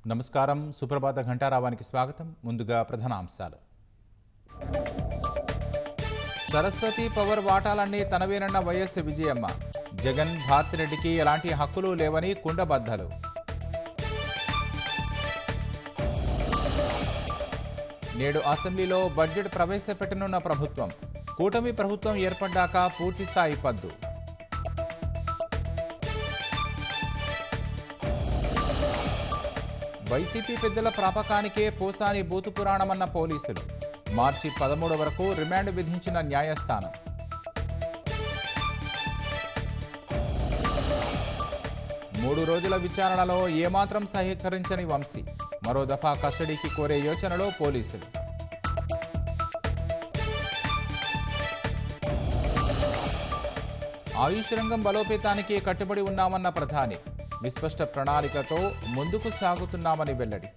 నమస్కారం. సుప్రభాత ఘంటారావానికి స్వాగతం. ముందుగా ప్రధాన అంశాలు. సరస్వతి పవర్ వాటాలన్నీ తనవేనన్న వైఎస్ విజయమ్మ. జగన్ భారతిరెడ్డికి ఎలాంటి హక్కులు లేవని కుండబద్దలు. నేడు అసెంబ్లీలో బడ్జెట్ ప్రవేశపెట్టనున్న ప్రభుత్వం. కూటమి ప్రభుత్వం ఏర్పడ్డాక పూర్తిస్థాయి పద్దు. వైసీపీ పెద్దల ప్రాపకానికే పోసాని బూతు పురాణమన్న పోలీసులు. మార్చి 13 వరకు రిమాండ్ విధించిన న్యాయస్థానం. మూడు రోజుల విచారణలో ఏమాత్రం సహకరించని వంశీ. మరో దఫా కస్టడీకి కోరే యోచనలో పోలీసులు. ఆయుష్ రంగం బలోపేతానికి కట్టుబడి ఉన్నామన్న ప్రధాని. విస్పష్ట ప్రణాళికతో ముందుకు సాగుతున్నామని వెల్లడి.